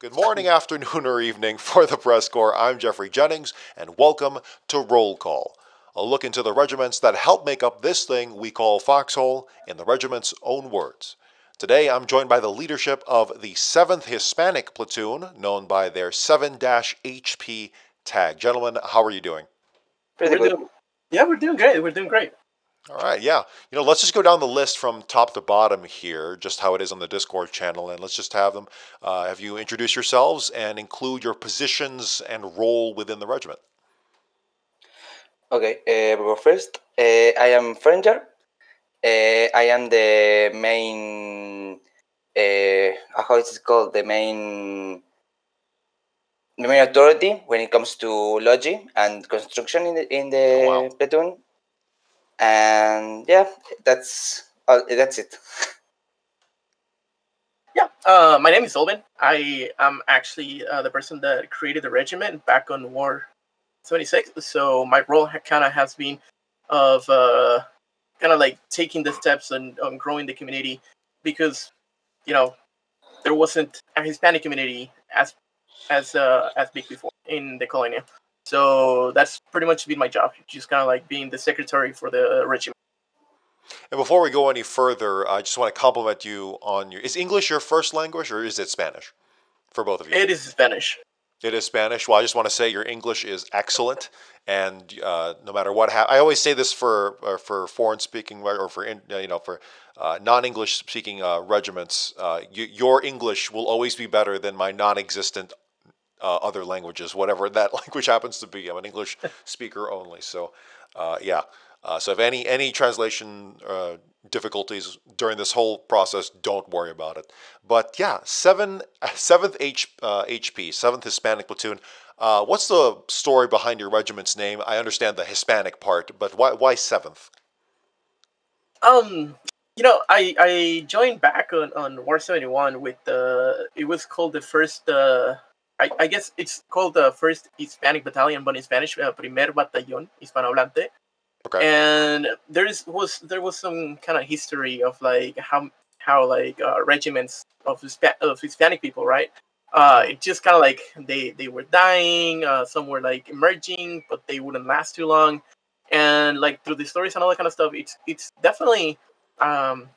Good morning, afternoon, or evening for the press corps. I'm Geoffrey Jennings, and welcome to Roll Call, a look into the regiments that help make up this thing we call Foxhole in the regiment's own words. Today, I'm joined by the leadership of the 7th Hispanic Platoon, known by their 7-HP tag. Gentlemen, how are you doing? Pretty We're good. doing, yeah, we're doing great. We're doing great. All right, yeah. Let's just go down the list from top to bottom here, just how it is on the Discord channel, and let's just have you introduce yourselves and include your positions and role within the regiment. Okay, well, first, I am Foreyger. I am the main, how is it called? The main authority when it comes to logi and construction in the Oh, wow. platoon. And yeah, that's it. Yeah, my name is Z0LVIN. I am actually the person that created the regiment back on War 76. So my role kind of has been of kind of like taking the steps on growing the community because there wasn't a Hispanic community as big before in the Colonial. So that's pretty much been my job, just kind of like being the secretary for the regiment. And before we go any further, I just want to compliment you on your. Is English your first language or is it Spanish for both of you? It is Spanish. It is Spanish. Well, I just want to say your English is excellent, and no matter what, I always say this for foreign speaking or for non-English speaking regiments. Your English will always be better than my non-existent other languages, whatever that language happens to be. I'm an English speaker only, so yeah. So if any translation difficulties during this whole process, don't worry about it. But yeah, seventh HP, 7th Hispanic Platoon. What's the story behind your regiment's name? I understand the Hispanic part, but why 7th? I joined back on War 71 with it was called the first I guess it's called the first Hispanic battalion, but in Spanish, Primer Batallón Hispanohablante. Okay. And there was some kind of history of like how like regiments of Hispanic people, right? It just kind of like they were dying. Some were like emerging, but they wouldn't last too long. And like through the stories and all that kind of stuff, it's definitely from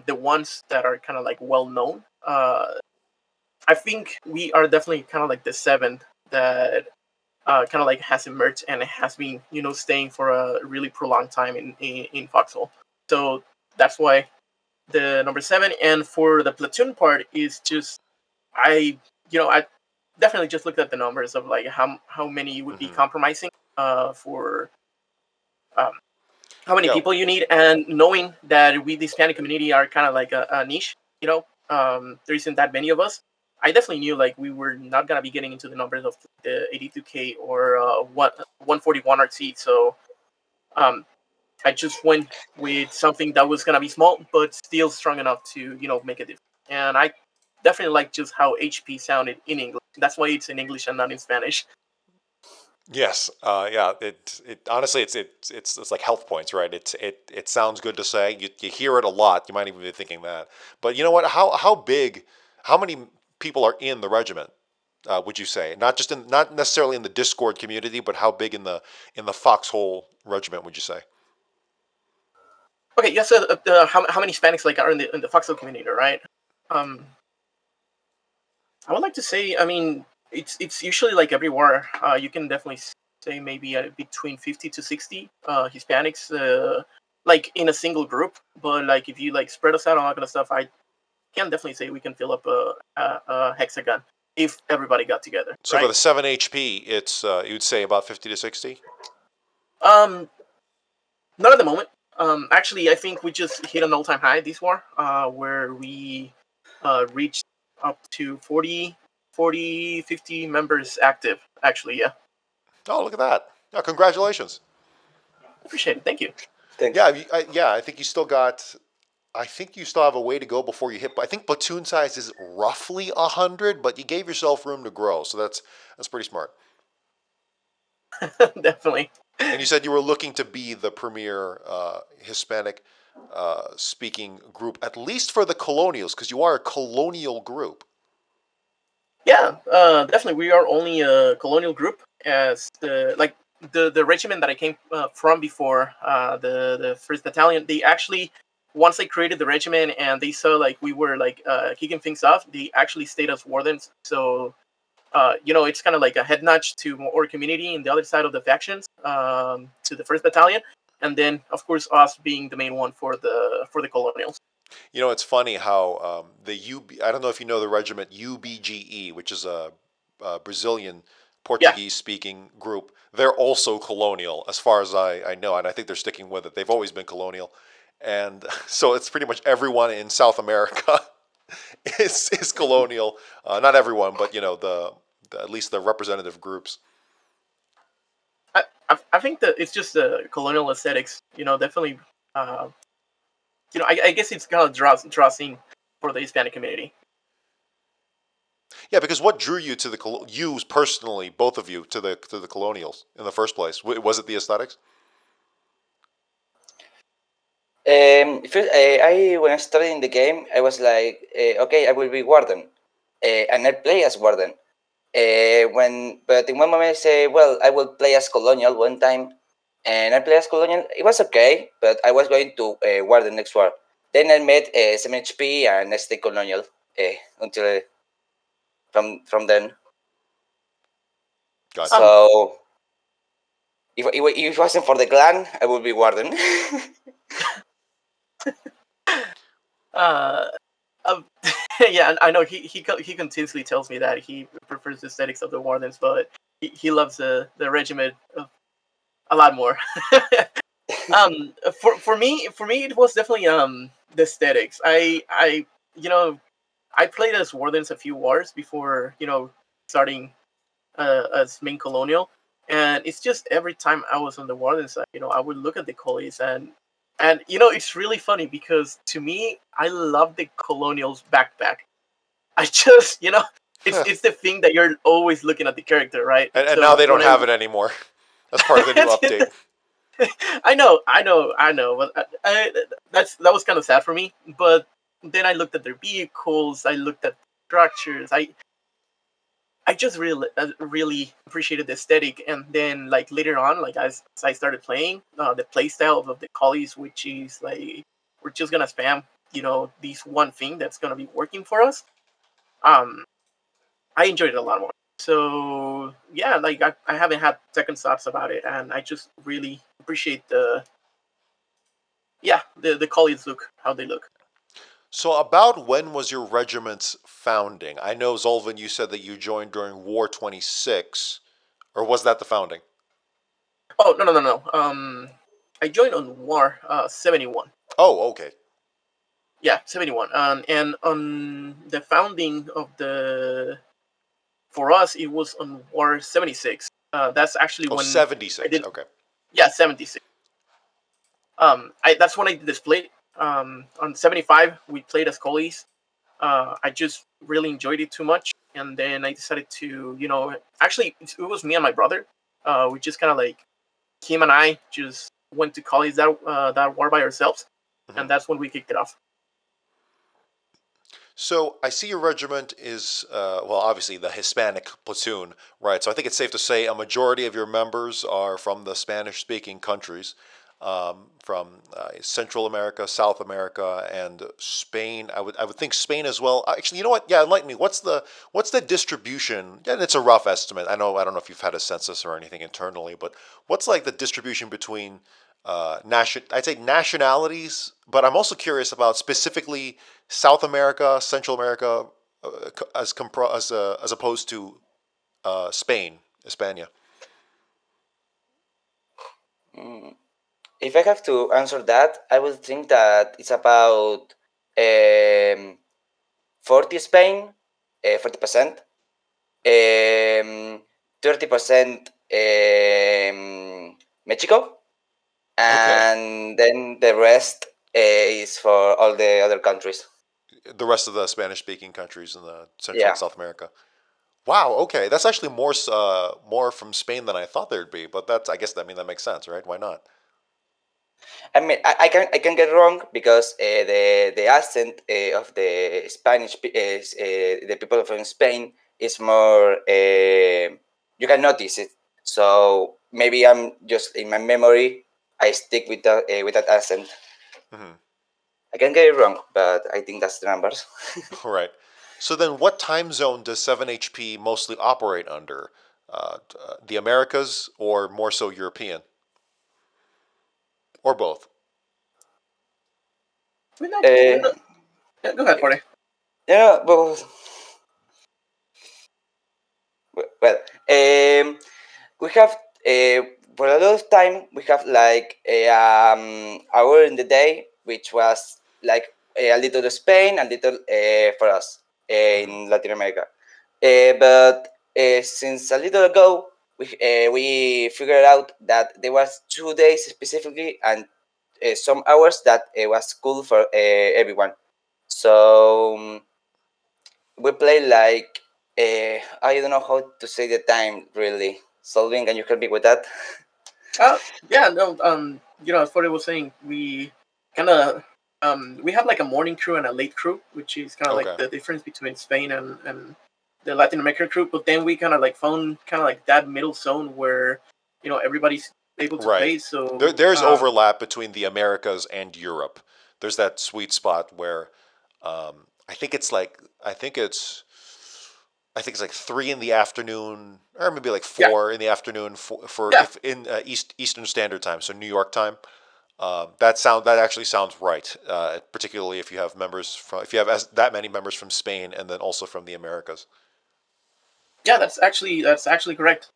the ones that are kind of like well known. I think we are definitely kind of like the seventh that kind of like has emerged and has been staying for a really prolonged time in Foxhole. So that's why the number 7. And for the platoon part is just I definitely just looked at the numbers of like how many would be compromising for um, how many people you need, and knowing that we the Hispanic community are kind of like a niche, there isn't that many of us. I definitely knew like we were not gonna be getting into the numbers of the 82K or 141 RT. So um, I just went with something that was gonna be small but still strong enough to make a difference. And I definitely like just how HP sounded in English. That's why it's in English and not in Spanish. Yes, yeah. It honestly, it's like health points, right? It sounds good to say. You hear it a lot. You might even be thinking that. But you know what? How big? How many people are in the regiment? Would you say not necessarily in the Discord community, but how big in the Foxhole regiment would you say? Okay, yes. So how many Hispanics like are in the Foxhole community, right? Um, I would like to say, I mean, it's usually like everywhere. You can definitely say maybe between 50 to 60 Hispanics, like in a single group. But like if you like spread us out on all that kind of stuff, I can definitely say we can fill up a hexagon if everybody got together, So for right? the 7 HP, it's you'd say about 50 to 60. Um, Not at the moment. Actually, I think we just hit an all-time high this war, where we reached up to 50 members active. Actually, yeah. Oh, look at that! Yeah, congratulations. Appreciate it. Thank you. Thanks. Yeah, yeah. I think you still got. I think you still have a way to go before you hit. I think platoon size is roughly 100, but you gave yourself room to grow, so that's pretty smart. Definitely. And you said you were looking to be the premier Hispanic speaking group, at least for the Colonials, because you are a colonial group. definitely we are only a colonial group, as the regiment that I came from before, the first battalion. They actually, once they created the regiment and they saw like we were like kicking things off, they actually stayed as wardens. So it's kind of like a head nudge to our community in the other side of the factions, to the first battalion, and then of course us being the main one for the colonials. It's funny how I don't know if you know the regiment UBGE, which is a Brazilian Yeah. Portuguese speaking group. They're also colonial, as far as I know, and I think they're sticking with it. They've always been colonial. And so it's pretty much everyone in South America is colonial. Not everyone, but at least the representative groups. I think that it's just the colonial aesthetics. Definitely. I guess it's gonna draws in for the Hispanic community. Yeah, because what drew you to you personally, both of you, to the colonials in the first place? Was it the aesthetics? First, when I started in the game, I was like, okay, I will be warden, and I play as warden. But in one moment I say, well, I will play as colonial one time, and I play as colonial. It was okay, but I was going to warden next war. Then I met 7th HP and I stayed colonial until from then. Gotcha. So if it wasn't for the clan, I would be warden. Yeah, I know he continuously tells me that he prefers the aesthetics of the wardens, but he loves the regiment a lot more. For me it was definitely the aesthetics. I played as wardens a few wars before starting as main colonial, and it's just every time I was on the warden side, I would look at the collies, and it's really funny because to me I love the colonial's backpack. I just it's the thing that you're always looking at the character, right? And now So they don't when have it anymore. That's part of the new update. I know, but that was kind of sad for me. But then I looked at their vehicles, I looked at structures, I just really appreciated the aesthetic, and then like later on, like as I started playing, the playstyle of the collies, which is like we're just gonna spam, this one thing that's gonna be working for us. Um, I enjoyed it a lot more. So yeah, like I haven't had second thoughts about it, and I just really appreciate the collies look, how they look. So, about when was your regiment's founding? I know, Zolvin, you said that you joined during War 26, or was that the founding? Oh, no. I joined on War 71. Oh, okay. Yeah, 71. And on the founding of the for us it was on War 76. That's actually Oh, when I 76. did. Okay. Yeah, 76. That's when I did the split. On 75 we played as collies. I just really enjoyed it too much, and then I decided to, actually it was me and my brother. We just kind of like him and I just went to college that war by ourselves, Mhm. and that's when we kicked it off. So I see your regiment is, well, obviously the Hispanic Platoon, right? So I think it's safe to say a majority of your members are from the Spanish-speaking countries, from Central America, South America, and Spain. I would think Spain as well. Actually, you know what? Yeah, enlighten me. What's the distribution? And it's a rough estimate. I don't know if you've had a census or anything internally, but what's like the distribution between I'd say nationalities, but I'm also curious about specifically South America, Central America, as opposed to Spain, España. Mm, if I have to answer that, I would think that it's about 40 Spain, 40%, 30% Mexico, Okay, and then the rest is for all the other countries. the rest of the Spanish-speaking countries in the Central and Yeah. South America. Wow. Okay, that's actually more from Spain than I thought there'd be. But I guess that makes sense, right? Why not? I mean, I can get wrong because the accent of the Spanish is the people from Spain is more you can notice it. So maybe I'm just in my memory I stick with that accent. I can get it wrong, but I think that's the numbers. Right. So then, what time zone does 7HP mostly operate under? The Americas, or more so European, or both? We know. Yeah, go ahead, Corey. Yeah, but well, we have for a lot of time we have like a hour in the day, which was like a little Spain, a little for us in Latin America. But since a little ago, we figured out that there was 2 days specifically and some hours that was cool for everyone. So we play like I don't know how to say the time really. Solving, can you help me with that? Yeah, no, as Corey was saying, we kind of we have like a morning crew and a late crew, which is kind of like Okay. the difference between Spain and the Latin American crew. But then we kind of like found kind of like that middle zone where everybody's able to Right. play. So There's overlap between the Americas and Europe. There's that sweet spot where I think it's like like 3 in the afternoon, or maybe like Yeah. 4 in the afternoon for Yeah. if in Eastern Standard Time, so New York time. That actually sounds right, particularly if you have that many members from Spain and then also from the Americas. Yeah, that's actually correct.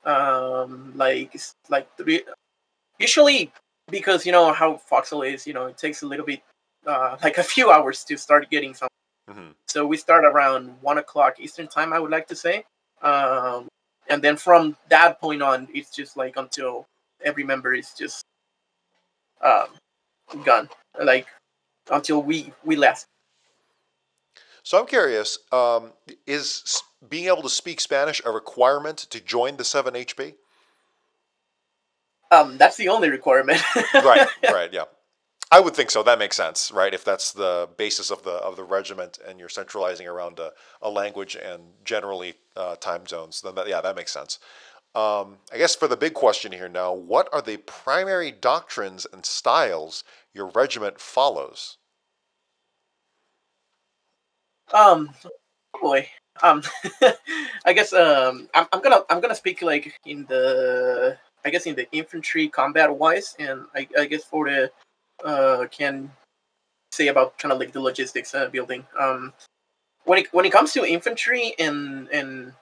Usually because you know how Foxhole is, it takes a little bit, like a few hours to start getting some. So we start around 1 o'clock Eastern time, I would like to say, and then from that point on, it's just like until every member is just gone, like until we left. So I'm curious, is being able to speak Spanish a requirement to join the 7HP? That's the only requirement. Right, yeah. I would think so. That makes sense, right? If that's the basis of the regiment, and you're centralizing around a language and generally time zones, then that makes sense. I guess for the big question here now, what are the primary doctrines and styles your regiment follows? Oh boy. Um, I guess I'm gonna speak like in the I guess in the infantry combat wise, and I guess for the can say about kind of like the logistics building. When it comes to infantry and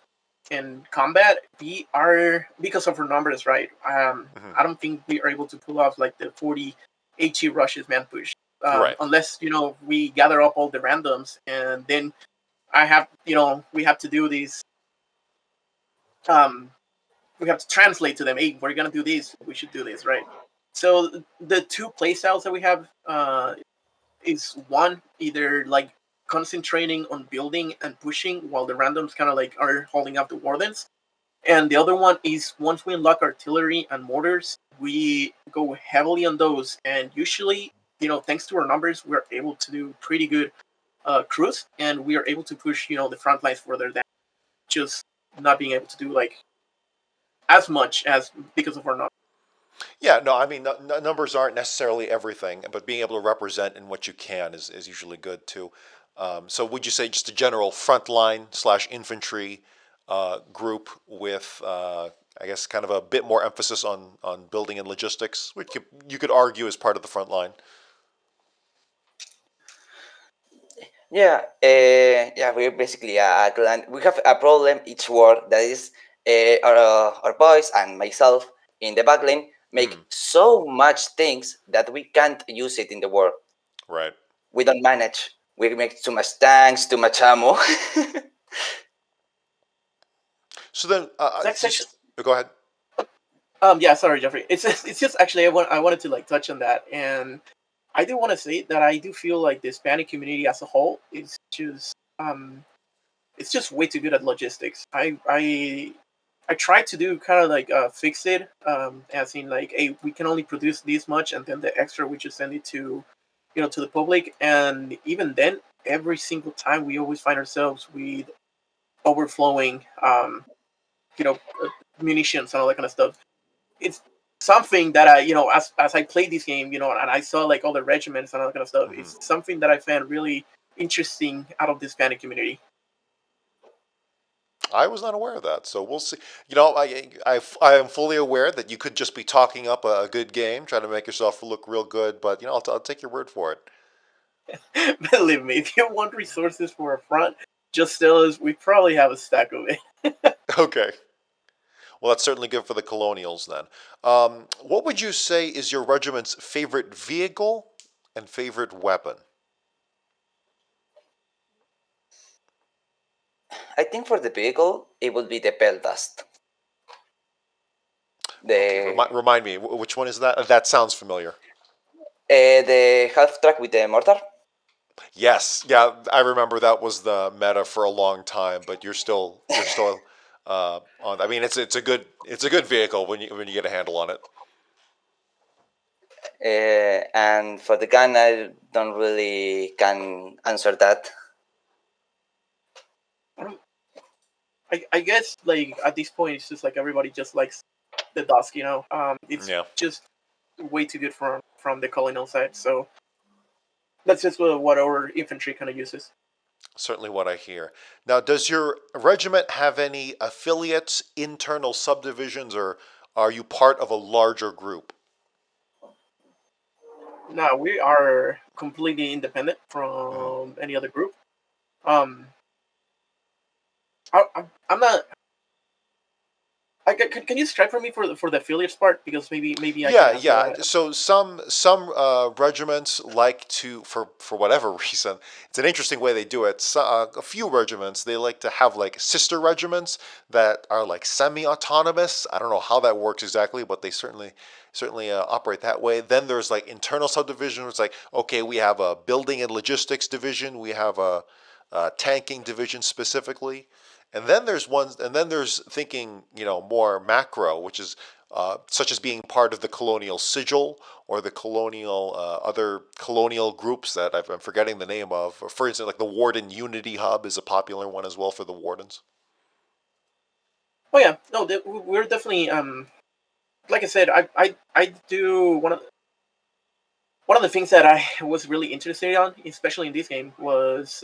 combat, we are, because of our numbers, right? I don't think we are able to pull off like the 40 HE rushes man push, Right. unless we gather up all the randoms, and then we have to do these. We have to translate to them. Hey, we're gonna do this. We should do this, right? So the two playstyles that we have is one, either like concentrating on building and pushing while the randoms kind of like are holding up the wardens, and the other one is once we unlock artillery and mortars, we go heavily on those, and usually, thanks to our numbers, we're able to do pretty good crews, and we are able to push the front lines further than just not being able to do like as much as because of our numbers. Yeah, no, I mean, numbers aren't necessarily everything, but being able to represent in what you can is usually good too. So would you say just a general frontline/infantry group with, I guess, kind of a bit more emphasis on building and logistics, which you could argue is part of the front line? Yeah, we're basically a clan. We have a problem each war, that is our boys and myself in the backline make so much things that we can't use it in the war. Right. We don't manage. We make too much tanks, too much ammo. So then, go ahead. Yeah, sorry, Geoffrey. It's just actually I wanted to like touch on that, and I do want to say that I do feel like the Hispanic community as a whole is just it's just way too good at logistics. I try to do kind of like fix it, as in like, hey, we can only produce this much, and then the extra we just send it to to the public, and even then, every single time we always find ourselves with overflowing, you know, munitions and all that kind of stuff. It's something that I, as I played this game, and I saw like all the regiments and all that kind of stuff. Hmm. It's something that I found really interesting out of the Hispanic community. I was not aware of that, so we'll see. I am fully aware that you could just be talking up a good game, trying to make yourself look real good. But I'll take your word for it. Believe me, if you want resources for a front, just tell us. We probably have a stack of it. Okay. Well, that's certainly good for the Colonials then. What would you say is your regiment's favorite vehicle and favorite weapon? I think for the vehicle, it would be the dust. Okay, The remind me, which one is that? That sounds familiar. the half track with the mortar. Yes, yeah, I remember that was the meta for a long time. But you're still on. I mean, it's a good vehicle when you get a handle on it. And for the gun, I don't really can answer that. I guess like at this point, it's just like everybody just likes the dusk. It's Yeah, just way too good from the colonial side. So that's just what our infantry kind of uses. certainly what I hear. Now, does your regiment have any affiliates, internal subdivisions, or are you part of a larger group? Now we are completely independent Hmm. from any other group. Um, I'm not. Can you strike for me for the affiliates part, because maybe I can Yeah, answer yeah. that. So some regiments like to, for whatever reason, it's an interesting way they do it. A few regiments they like to have like sister regiments that are like semi-autonomous. I don't know how that works exactly, but they certainly operate that way. Then there's like internal subdivisions. It's like, okay, we have a building and logistics division. We have a tanking division specifically. And then there's thinking, more macro, which is such as being part of the colonial sigil or the colonial other colonial groups that I'm forgetting the name of. For instance, like the Warden Unity Hub is a popular one as well for the wardens. Oh yeah, no, we're definitely like I said, I do one of the things that I was really interested on, especially in this game, was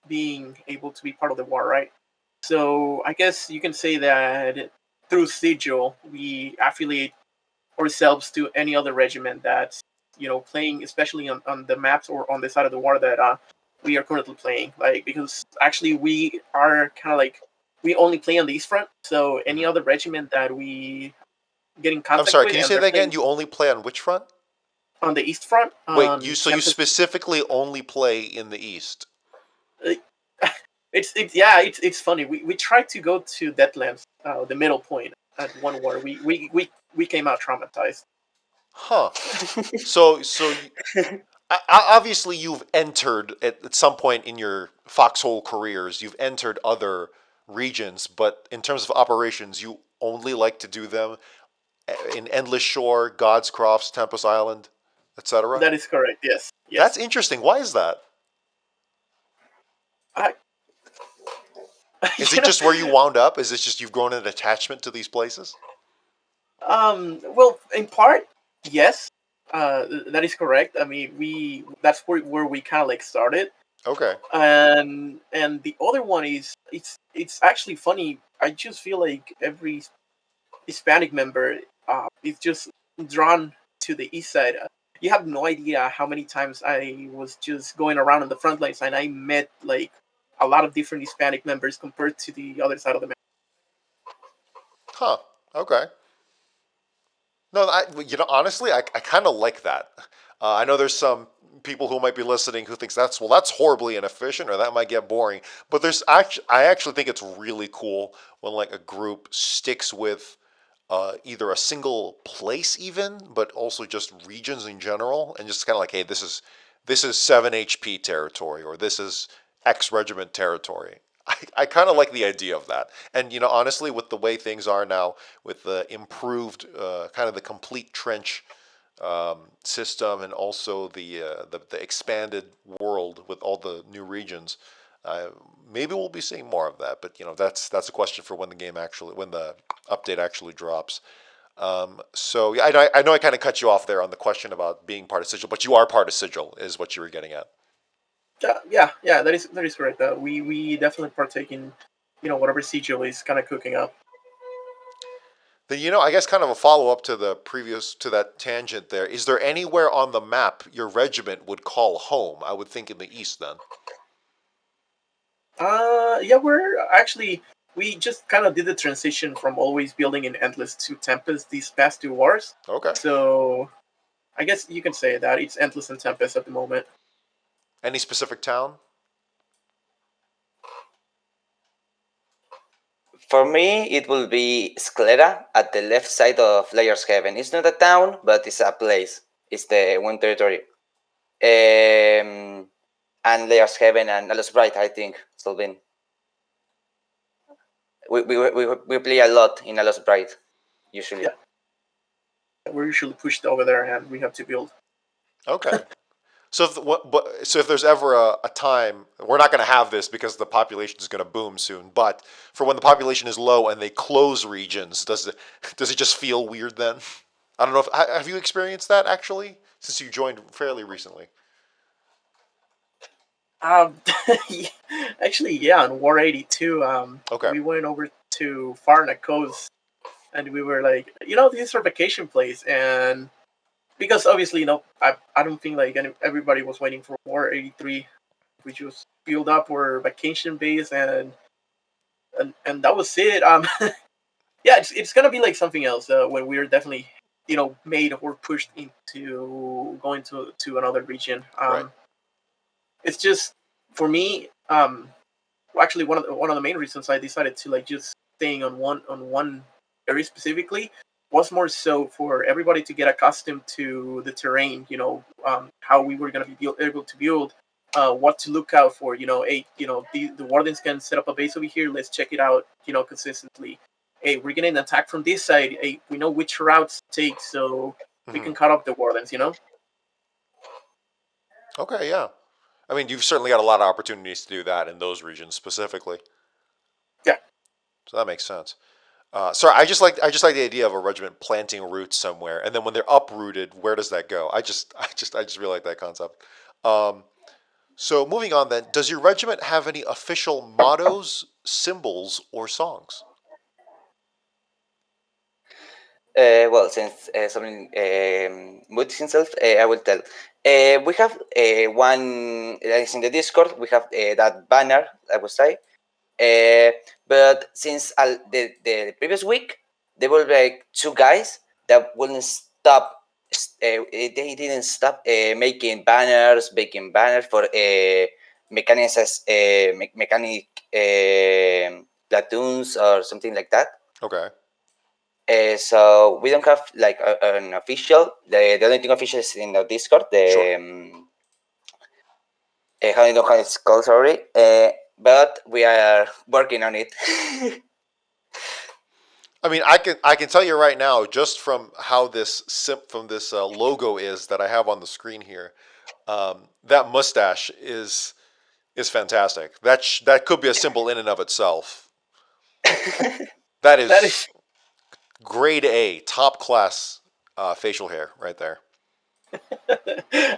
being able to be part of the war, right? So I guess you can say that through Sigil, we affiliate ourselves to any other regiment that's playing, especially on the maps or on the side of the war that we are currently playing. Like, because actually we are kind of like, we only play on the east front, so any Hmm. other regiment that we get in I'm contact sorry, with can you and say they're that again? playing You only play on which front? on the east front Wait, on so you 7th. specifically only play in the east? It's funny. We tried to go to Deadlands, the middle point at one war. We came out traumatized. Huh. So obviously you've entered at some point in your Foxhole careers, you've entered other regions, but in terms of operations, you only like to do them in Endless Shore, God's Crofts, Tempest Island, etc. That is correct. Yes, That's yes. interesting. Why is that? I Is you it know just where you wound up? Is it just you've grown an attachment to these places? well, in part, yes. That is correct. I mean, we that's where we kind of like started. Okay. And the other one is, it's actually funny. I just feel like every Hispanic member is just drawn to the east side. You have no idea how many times I was just going around on the front lines and I met like a lot of different Hispanic members compared to the other side of the map. Huh. Okay. No, honestly, I kind of like that. I know there's some people who might be listening who thinks that's horribly inefficient or that might get boring. But I actually think it's really cool when like a group sticks with either a single place even, but also just regions in general, and just kind of like, hey, this is 7 HP territory or this is X regiment territory. I kind of like the idea of that. And honestly, with the way things are now, with the improved kind of the complete trench system, and also the expanded world with all the new regions, Maybe we'll be seeing more of that, but that's a question for when the update actually drops. So yeah, I know I kind of cut you off there on the question about being part of Sigil, but you are part of Sigil, is what you were getting at. Yeah, that is correct. We definitely partake in, whatever Sigil is kind of cooking up. Then I guess kind of a follow up to that tangent there. Is there anywhere on the map your regiment would call home? I would think in the east then. Yeah, we just kind of did the transition from always building in Endless to Tempest these past 2 wars. Okay. So I guess you can say that it's Endless and Tempest at the moment. Any specific town? For me, it will be Sclera at the left side of Layers Heaven. It's not a town, but it's a place. It's the one territory. And Layers Heaven and Alos Bright, I think, Z0LVIN. We play a lot in Alos Bright, usually. Yeah. We're usually pushed over there and we have to build. Okay. So if there's ever a time, we're not going to have this because the population is going to boom soon, but for when the population is low and they close regions, does it just feel weird then? I don't know have you experienced that actually since you joined fairly recently? Actually, yeah, on War 82, Okay. we went over to Farna Coast and we were like, these are vacation place, and because obviously, I don't think like everybody was waiting for War 83. We just build up our vacation base and that was it. Yeah, it's gonna be like something else when we're definitely made or pushed into going to another region. Right. It's just for me. Actually, one of the main reasons I decided to like just staying on one area specifically was more so for everybody to get accustomed to the terrain. How we were going to be able to build, what to look out for. The wardens can set up a base over here. Let's check it out. Consistently. Hey, we're getting an attack from this side. Hey, we know which routes to take, so we can cut off the wardens. Okay. Yeah. I mean, you've certainly got a lot of opportunities to do that in those regions specifically. Yeah. So that makes sense. Sorry, I just like the idea of a regiment planting roots somewhere, and then when they're uprooted, where does that go? I just really like that concept. So moving on, then, does your regiment have any official mottos, symbols, or songs? Well, since something moods himself, I will tell. We have one is in the Discord. We have that banner, I would say. But since the previous week, there were like 2 guys that wouldn't stop. They didn't stop making banners for mechanic platoons or something like that. Okay. So we don't have like an official. The only thing official is in the Discord. Sure. I don't know how it's called. Sorry, but we are working on it. I mean, I can tell you right now, just from how this logo is that I have on the screen here, that mustache is fantastic. That could be a symbol in and of itself. That is grade A, top class facial hair right there.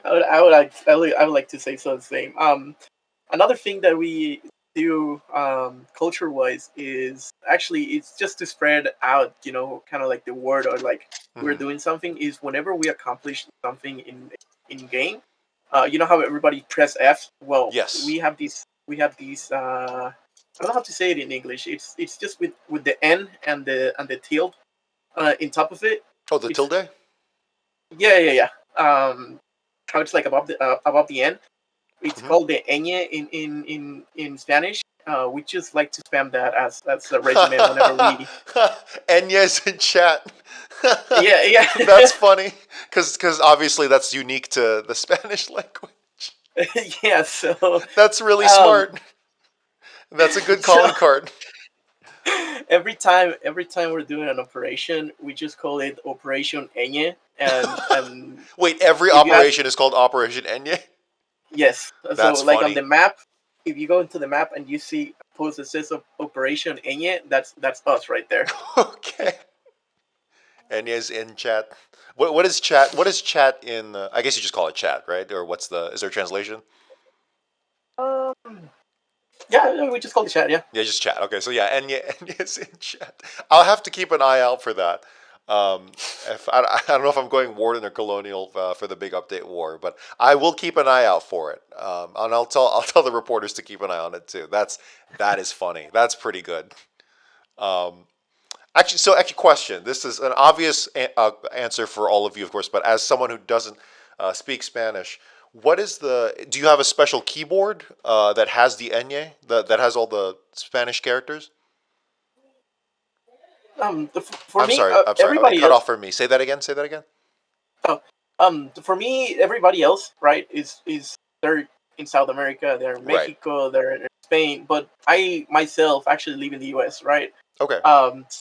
I would like to say so the same. Another thing that we do culture wise is actually it's just to spread out, kind of like the word or like we're doing something is whenever we accomplish something in game. You know how everybody press F? Well, yes. we have these. I don't know how to say it in English. It's just with the N and the tilde in top of it. Oh, the tilde. Yeah. How it's like above the N. It's called the ñ in Spanish. We just like to spam that as a regiment whenever we. Ñ's in chat. Yeah. That's funny because obviously that's unique to the Spanish language. Yeah, so that's really smart. That's a good calling card. Every time we're doing an operation, we just call it Operation Ñ. And wait, every operation is called Operation Ñ? Yes. That's so like funny. on the map, if you go into the map and you see a post that says Operation Enye, that's us right there. Okay. And is in chat. What is chat? What is chat in? I guess you just call it chat, right? Or what's the? Is there a translation? Um, yeah, we just call it chat. Yeah. Yeah, just chat. Okay, so yeah, and is in chat. I'll have to keep an eye out for that. If I don't know if I'm going Warden or Colonial for the big update war, but I will keep an eye out for it. And I'll tell the reporters to keep an eye on it too. That is funny. That's pretty good. Actually, question. This is an obvious answer for all of you, of course, but as someone who doesn't speak Spanish, what is the? Do you have a special keyboard that has the ñ that has all the Spanish characters? For I'm me, sorry. I'm sorry. It everybody cut else. off for me. Say that again. Say that again. Oh, for me, everybody else, right, is they're in South America, they're in Right. Mexico, they're in Spain, but I myself actually live in the U.S., right? Okay.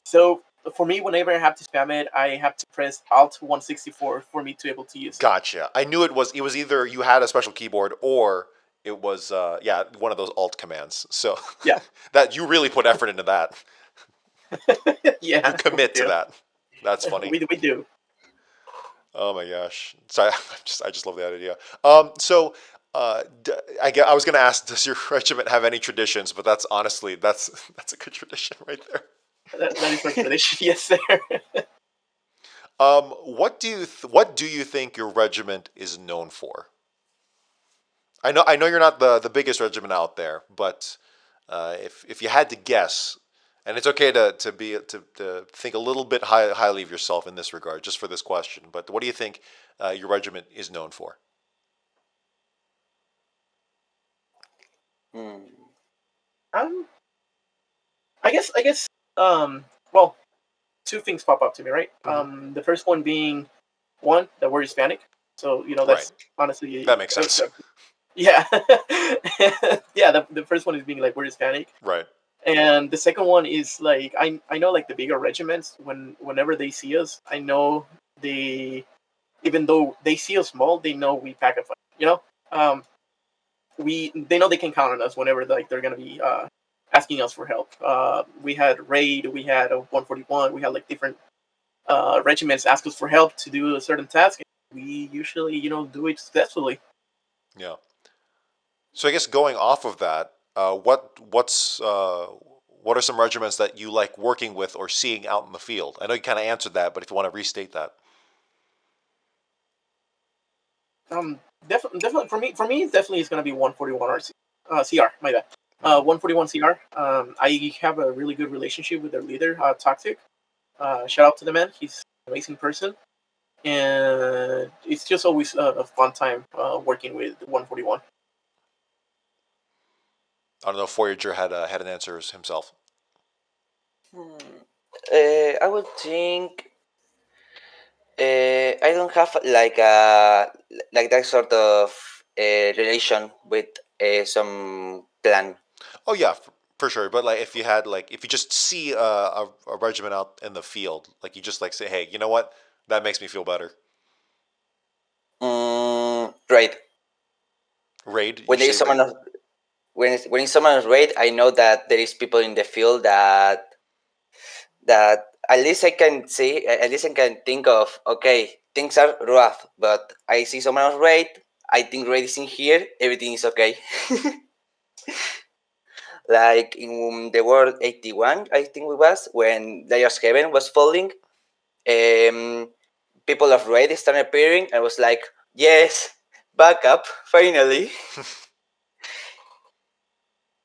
So for me, whenever I have to spam it, I have to press Alt 164 for me to be able to use it. Gotcha. I knew it was either you had a special keyboard or it was one of those alt commands. So Yeah. that you really put effort into that. Yeah. You commit to that. That's funny. We do. Oh my gosh! So I just love that idea. So I was going to ask, does your regiment have any traditions? But that's honestly that's a good tradition right there. That is our tradition. Yes, sir. What do you think your regiment is known for? I know you're not the biggest regiment out there, but if you had to guess, and it's okay to think a little bit highly of yourself in this regard, just for this question. But what do you think your regiment is known for? Um, I guess. Well, two things pop up to me, right? The first one being one that we're Hispanic, so that's honestly That makes sense. Yeah, yeah. The first one is being like we're Hispanic, Right. and the second one is like I know like the bigger regiments whenever they see us, I know they even though they see us small, they know we pack a fight. They know they can count on us whenever like they're gonna be asking us for help. We had raid, we had a 141, we had like different regiments ask us for help to do a certain task. And we usually do it successfully. Yeah. So I guess going off of that, what are some regiments that you like working with or seeing out in the field? I know you kind of answered that, but if you want to restate that. Definitely for me, definitely it's gonna be 141 or CR. My bad. 141 CR. I have a really good relationship with their leader, Toxic. Shout out to the man. He's an amazing person, and it's just always a fun time working with 141. I don't know if Foreyger had an answer himself. I would think I don't have like that sort of relation with some clan. Oh yeah, for sure. But like if you just see a regiment out in the field, like you just like say, hey, you know what? That makes me feel better. Right. Raid. When there is someone raid? When it's someone's raid, I know that there is people in the field that at least I can see, at least I can think of, okay, things are rough, but I see someone else raid, I think raid is in here, everything is okay. Like in the World 81, I think it was, when Layers Heaven was falling, people of raid started appearing, I was like, yes, backup, finally.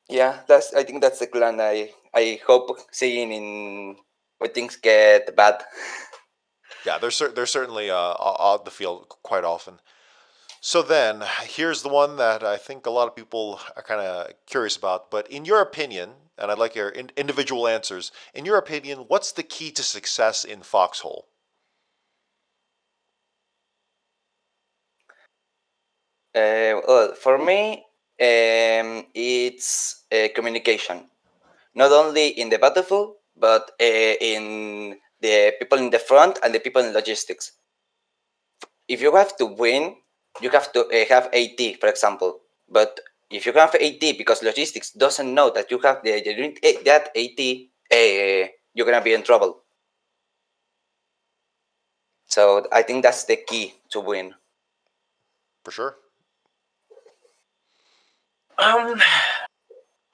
Yeah, I think that's the clan I hope seeing in when things get bad. Yeah, they're certainly out the field quite often. So then, here's the one that I think a lot of people are kind of curious about. But in your opinion, and I'd like your individual answers. In your opinion, what's the key to success in Foxhole? Well, for me, it's communication. Not only in the battlefield, but in the people in the front and the people in logistics. If you have to win, you have to have AT, for example. But if you have AT because logistics doesn't know that you have that AT, you're gonna be in trouble. So I think that's the key to win. For sure. I'm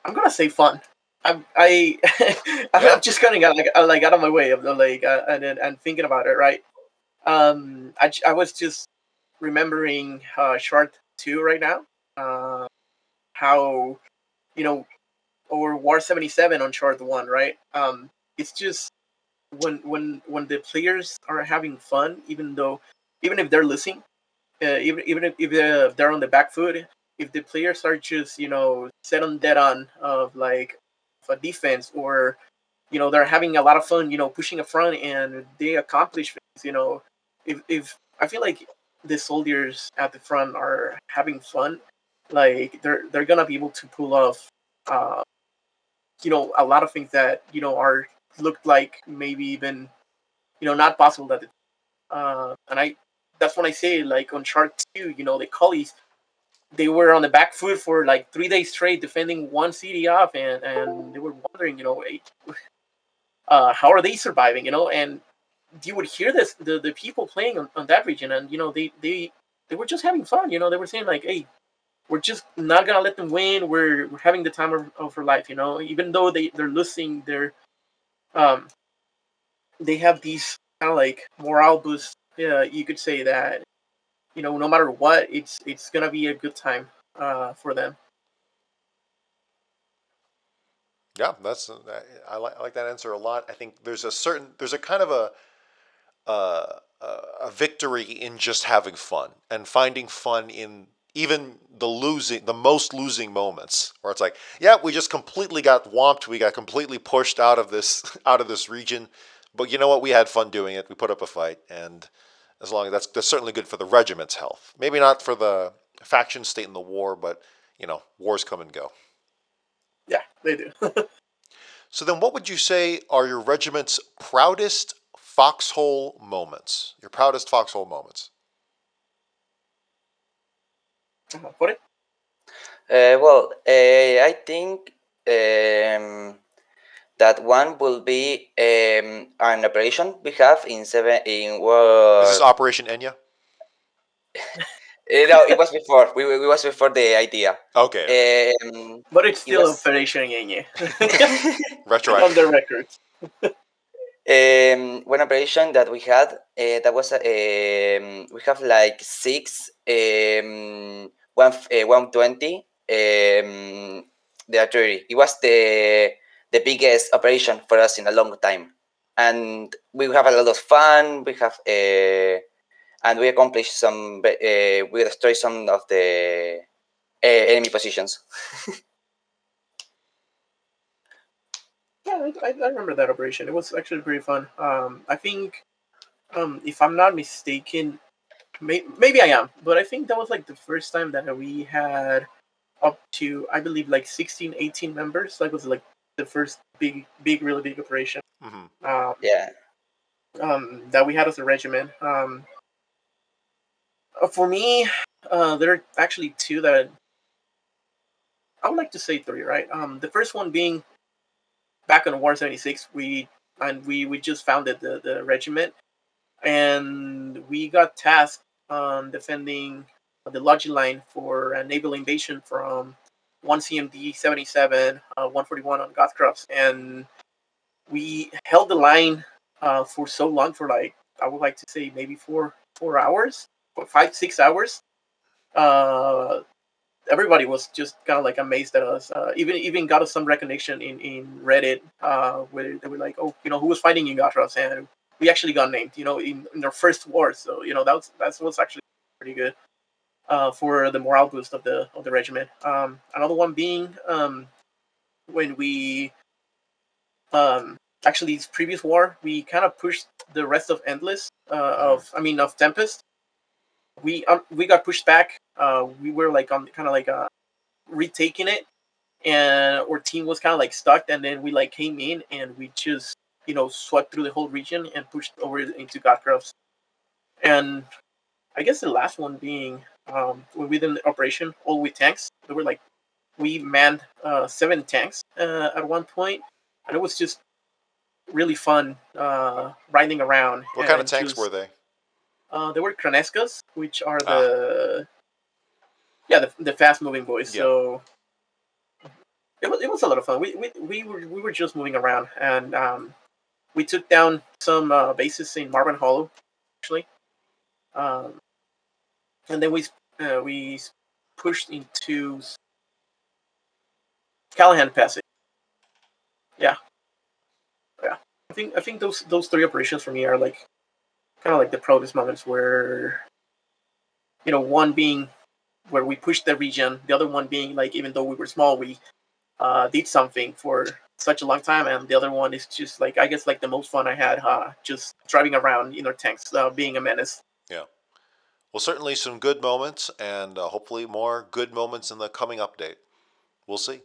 gonna say fun. I Yeah. I'm just kind of like out of my way of the like and thinking about it, right? I was just remembering Short 2 right now. How or War 77 on Short 1, right? It's just when the players are having fun, even if they're losing, even if they're on the back foot, if the players are just set on dead on of like a defense, or they're having a lot of fun, pushing up front and they accomplish things. If I feel like the soldiers at the front are having fun, like they're gonna be able to pull off, uh, a lot of things that are looked like maybe even not possible that. And I that's when I say, like, on chart 2, the Collies, they were on the back foot for like 3 days straight defending one city off, and they were wondering, how are they surviving, and you would hear the people playing on that region, and they were just having fun. They were saying like, hey, we're just not gonna let them win. We're having the time of our life. Even though they're losing, um they have these kind of like morale boosts. Yeah, you could say that. No matter what, it's gonna be a good time for them. Yeah, I like that answer a lot. I think there's a kind of a victory in just having fun and finding fun in even the most losing moments, where it's like, yeah, we just completely got whomped, we got completely pushed out of this out of this region, but you know what? We had fun doing it. We put up a fight, and as long as that's certainly good for the regiment's health. Maybe not for the faction state in the war, but wars come and go. Yeah, they do. So then, what would you say are your regiment's proudest foxhole moments? Your proudest foxhole moments? Put it. Well, I think that one will be an operation we have in Is this Operation Enya? No, it was before. We was before the idea. Okay. But it's It still was Operation Enye. On Retroactive. the records. one operation that we had, that was we have like six 120 the artillery. It was the biggest operation for us in a long time, and we have a lot of fun. We have and we accomplished some. We destroyed some of the enemy positions. Yeah, I remember that operation. It was actually pretty fun. I think, if I'm not mistaken, maybe I am, but I think that was like the first time that we had up to, I believe, like 16, 18 members. That was like the first really big operation. Mm-hmm. Yeah. That we had as a regiment. For me, there are actually two that I would like to say three. Right. The first one being back on War 76. We just founded the regiment, and we got tasked on defending the Logi line for a naval invasion from 1 CMD 77, 141 on Gothcroft, and we held the line for so long, for like, I would like to say maybe 4 hours, or 5 6 hours. Uh, Everybody was just kind of like amazed at us. Even got us some recognition in Reddit, where they were like, "Oh, who was fighting in Gatras?" And we actually got named, in our first war. So that was actually pretty good for the morale boost of the regiment. Another one being, when we actually, this previous war, we kind of pushed the rest of Endless, of Tempest. We got pushed back. We were like on kind of like retaking it, and our team was kind of like stuck, and then we like came in and we just swept through the whole region and pushed over into Godcrofts. And I guess the last one being, when we did the operation all with tanks. There were like we manned 7 tanks at one point, and it was just really fun riding around. What kind of And tanks were they? they were Kraneskas, which are Ah, the fast moving boys. yeah. So it was a lot of fun. We were just moving around, and we took down some bases in Marvin Hollow, actually, um, and then we pushed into Callahan Passage. Yeah, yeah. I think those 3 operations for me are like kind of like the proudest moments, where one being where we pushed the region, the other one being like, even though we were small, we did something for such a long time, and the other one is just like, I guess, like the most fun I had, just driving around in our tanks, being a menace. Yeah. Well, certainly some good moments, and hopefully more good moments in the coming update. We'll see.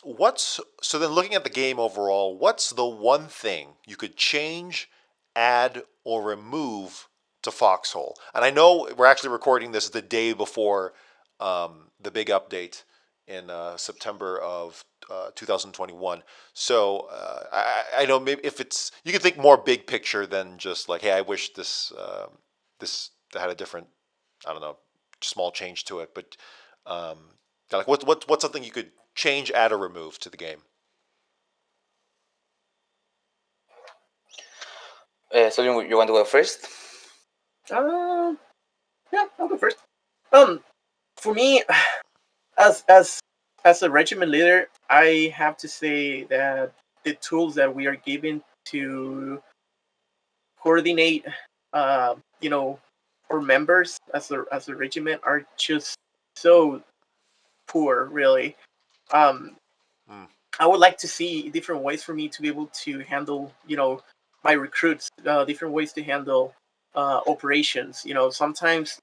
What's so then? Looking at the game overall, what's the one thing you could change, add, or remove to Foxhole? And I know we're actually recording this the day before the big update in September of 2021. So I know maybe if it's you can think more big picture than just like, hey, I wish this had a different, I don't know, small change to it, but um, like what's something you could change, add, or remove to the game? So you want to go first? Uh, yeah, I'll go first. Um, for me, as as as a regiment leader, I have to say that the tools that we are given to coordinate, uh, you know, our members as a regiment are just so poor, really. Um, Mm, I would like to see different ways for me to be able to handle, my recruits, different ways to handle operations. Sometimes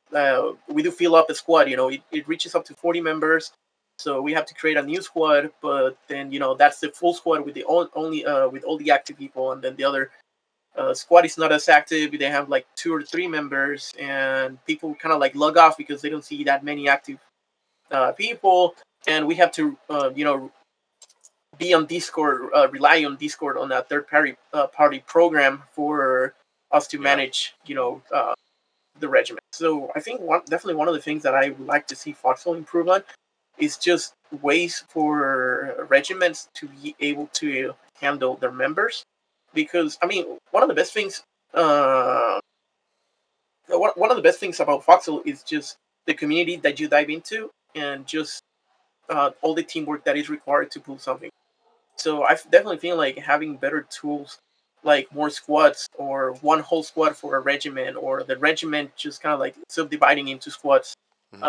we do fill up a squad. It reaches up to 40 members, so we have to create a new squad. But then, that's the full squad with the only with all the active people, and then the other squad is not as active. They have like 2 or 3 members, and people kind of like log off because they don't see that many active people, and we have to be on Discord, rely on Discord on a third party program for us to yeah. manage, the regiment. So I think definitely one of the things that I would like to see Foxhole improve on is just ways for regiments to be able to handle their members, because I mean one of the best things, one of the best things about Foxhole is just the community that you dive into, and just all the teamwork that is required to pull something. So I definitely feel like having better tools, like more squads, or one whole squad for a regiment, or the regiment just kind of like subdividing into squads Mhm.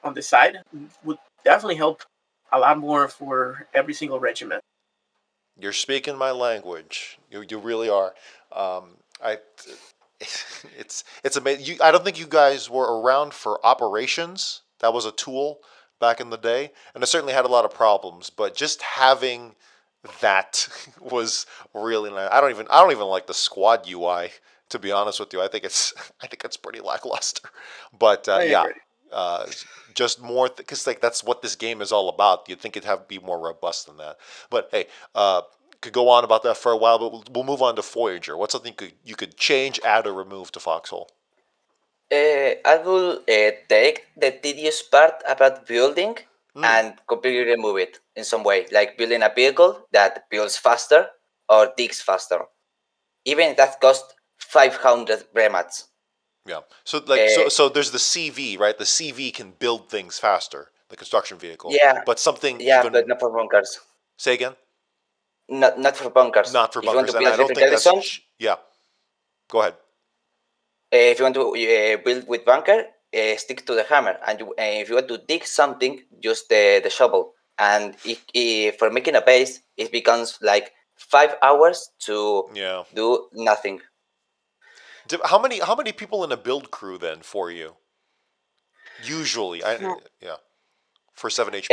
on the side, would definitely help a lot more for every single regiment. You're speaking my language. You really are. I it's amazing. I don't think you guys were around for operations. That was a tool back in the day, and it certainly had a lot of problems. But just having that was really nice. I don't even like the squad UI, to be honest with you. I think it's pretty lackluster. But I yeah, agree. uh, just more because like that's what this game is all about. You'd think it'd have be more robust than that. But hey, could go on about that for a while, but we'll move on to Voyager. What's something you could change, add, or remove to Foxhole? I will take the tedious part about building Hmm. and completely remove it in some way, like building a vehicle that builds faster or digs faster. Even if that costs 500 remats. Yeah. So like Uh, so there's the CV, right? The CV can build things faster, the construction vehicle. yeah, But something yeah, but even not for bunkers. say again, Not for bunkers. not for If you want bunkers, to and I build don't think replicated that's zones, yeah. Go ahead. if you want to build with bunker, stick to the hammer. And if you want to dig something, use the shovel. And for making a base, it becomes like 5 hours to Yeah. do nothing. How many people in a build crew then for you? Usually, yeah, for 7 HP.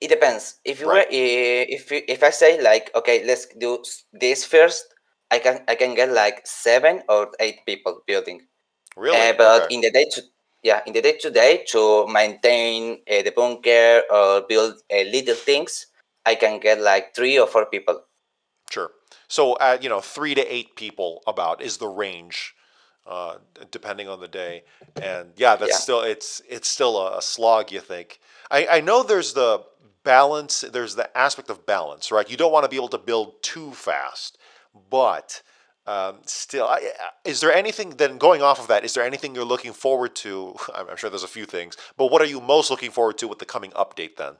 It depends. If you were, Right. if I say like, okay, let's do this first, I can get like 7 or 8 people building. Really? But Okay. in the day, yeah, in the day to day to maintain the bunker or build little things, I can get like 3 or 4 people. Sure. So, 3 to 8 people about is the range, depending on the day. And yeah, that's Yeah, still it's still a slog. You think? I know there's the balance. There's the aspect of balance, right? You don't want to be able to build too fast, but still, is there anything then going off of that? Is there anything you're looking forward to? I'm sure there's a few things, but what are you most looking forward to with the coming update then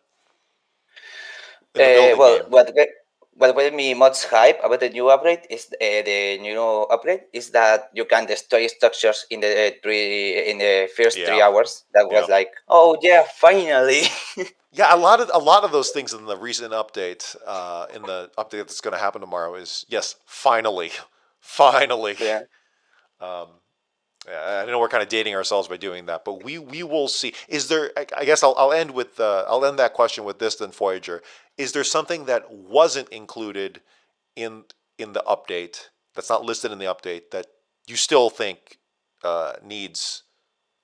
in the building well, game? what made me most hype about the new upgrade is the new upgrade is that you can destroy structures in the first three Yeah, hours. That yeah. was like, oh yeah, finally. Yeah, a lot of those things in the recent update, in the update that's going to happen tomorrow, is yes, finally, finally. Yeah. Um, yeah, I know we're kind of dating ourselves by doing that, but we will see. Is there? I guess I'll end with I'll end that question with this then, Voyager. Is there something that wasn't included in in the update that's not listed in the update that you still think needs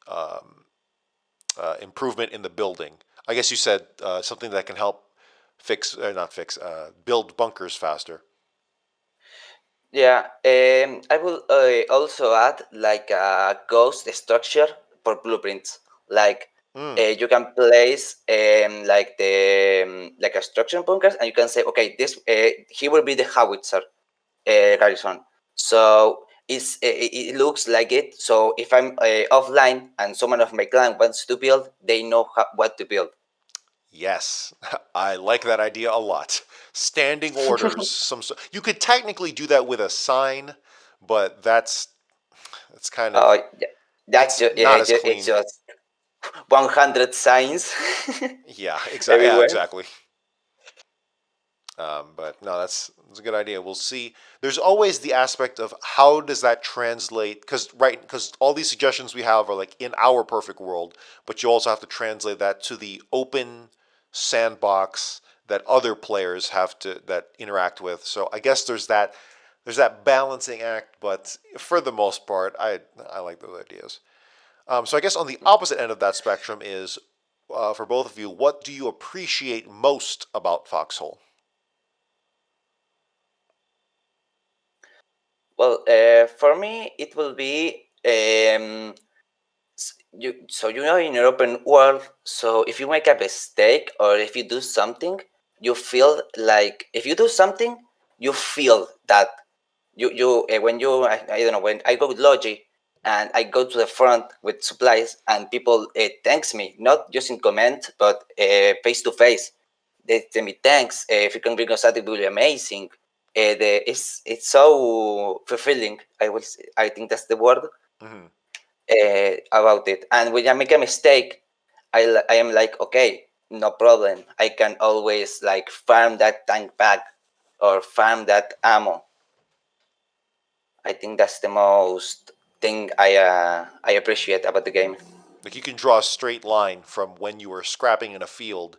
um, improvement in the building? I guess you said something that can help not fix, build bunkers faster. Yeah, I will also add like a ghost structure for blueprints. Like Mm, you can place like a structure bunkers, and you can say, okay, this he will be the howitzer garrison. So it looks like it. So if I'm offline and someone of my clan wants to build, they know what to build. yes, I like that idea a lot. Standing orders. You could technically do that with a sign, but that's kind of Yeah, that's it's just not as it's clean. just 100 signs Yeah, exactly. Yeah, everywhere. exactly. But no, that's a good idea. We'll see. There's always the aspect of how does that translate? Because all these suggestions we have are like in our perfect world, but you also have to translate that to the open sandbox that other players have to that interact with. So I guess there's that balancing act. But for the most part, I like those ideas. So I guess on the opposite end of that spectrum is for both of you, what do you appreciate most about Foxhole? Well, for me, it will be you know, in an open world. So if you make a mistake or if you do something, you feel like if you do something, you feel that you when you I don't know, when I go with Logi and I go to the front with supplies and people thanks me, not just in comment but face to face. They tell me thanks. If you can bring us that, it will be amazing. It's so fulfilling. I think that's the word Mm-hmm. about it. And when I make a mistake, I am like, okay, no problem. I can always like farm that tank back or farm that ammo. I think that's the most thing I appreciate about the game. Like you can draw a straight line from when you were scrapping in a field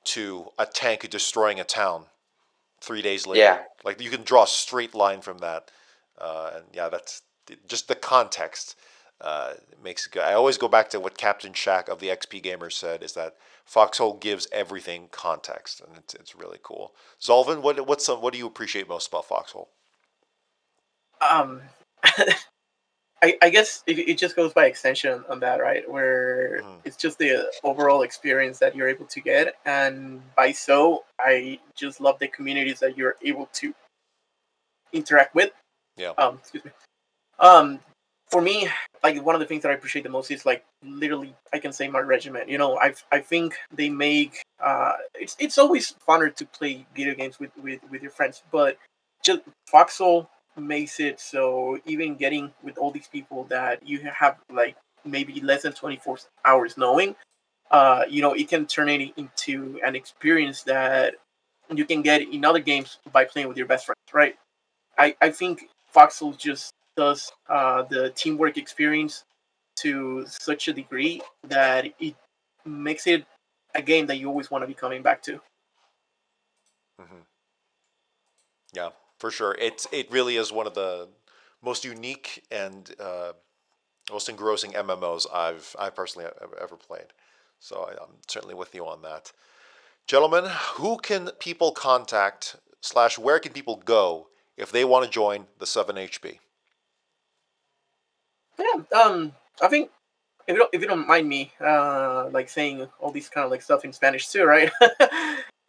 to a tank destroying a town 3 days later. Yeah, Like you can draw a straight line from that, and yeah, that's just the context makes it good. I always go back to what Captain Shack of the XP Gamers said: is that Foxhole gives everything context, and it's really cool. Zolvin, what do you appreciate most about Foxhole? Um, I guess it just goes by extension on that, right? Where Mm-hmm. it's just the overall experience that you're able to get, and by so, I just love the communities that you're able to interact with. Yeah. Excuse me. Um, for me, like one of the things that I appreciate the most is like literally I can say my regiment. You know, I think they make it's always funner to play video games with your friends, but just Foxhole makes it so even getting with all these people that you have like maybe less than 24 hours knowing, you know, it can turn it into an experience that you can get in other games by playing with your best friends, right? I think Foxhole just does the teamwork experience to such a degree that it makes it a game that you always want to be coming back to. Mm-hmm. Yeah, for sure. It really is one of the most unique and most engrossing MMOs I personally have ever played. So I'm certainly with you on that. Gentlemen, who can people contact / where can people go if they want to join the 7HP? Yeah, I think if you don't mind me, like saying all these kind of like stuff in Spanish too, right?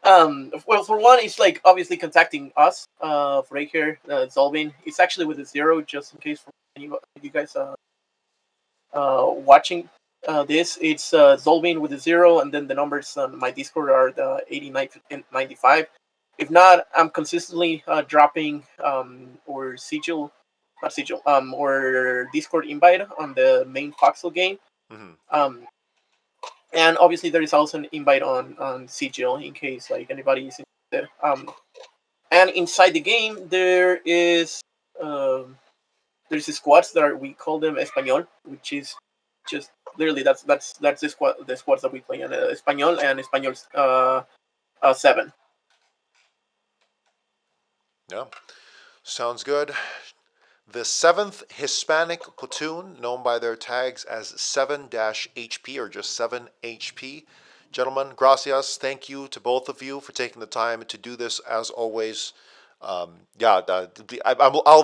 Well, for one, it's like obviously contacting us, Foreyger, Z0LVIN. It's actually with a 0, just in case for any of you guys watching this. It's Z0LVIN with a 0, and then the numbers on my Discord are the 89 and 95. If not, I'm consistently dropping or sigil, not sigil, or Discord invite on the main Foxhole game. Mm-hmm. And obviously there is also an invite on sigil in case like anybody is interested. And inside the game there is there's the squads that we call them Español, which is just literally that's the squads that we play in Español and Español 7. Yeah, sounds good. The 7th Hispanic Platoon, known by their tags as 7-HP or just 7HP. Gentlemen, gracias. Thank you to both of you for taking the time to do this as always. I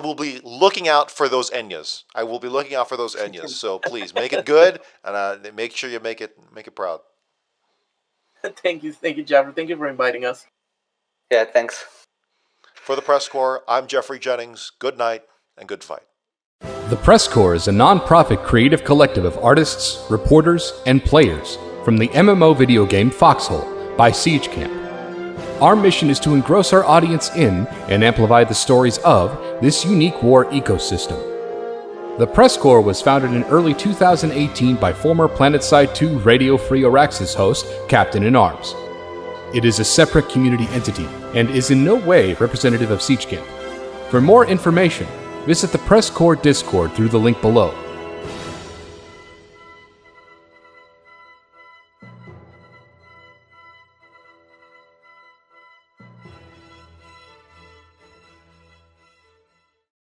will be looking out for those Enyas. I will be looking out for those Enyas. So please make it good and make sure you make it proud. Thank you, Geoffrey. Thank you for inviting us. Yeah, thanks. For the Press Corps, I'm Geoffrey Jennings. Good night and good fight. The Press Corps is a non-profit creative collective of artists, reporters, and players from the MMO video game Foxhole by Siege Camp. Our mission is to engross our audience in and amplify the stories of this unique war ecosystem. The Press Corps was founded in early 2018 by former PlanetSide 2 Radio Free Araxis host, Captain-in-Arms. It is a separate community entity and is in no way representative of Siege Camp. For more information, visit the Press Corps Discord through the link below.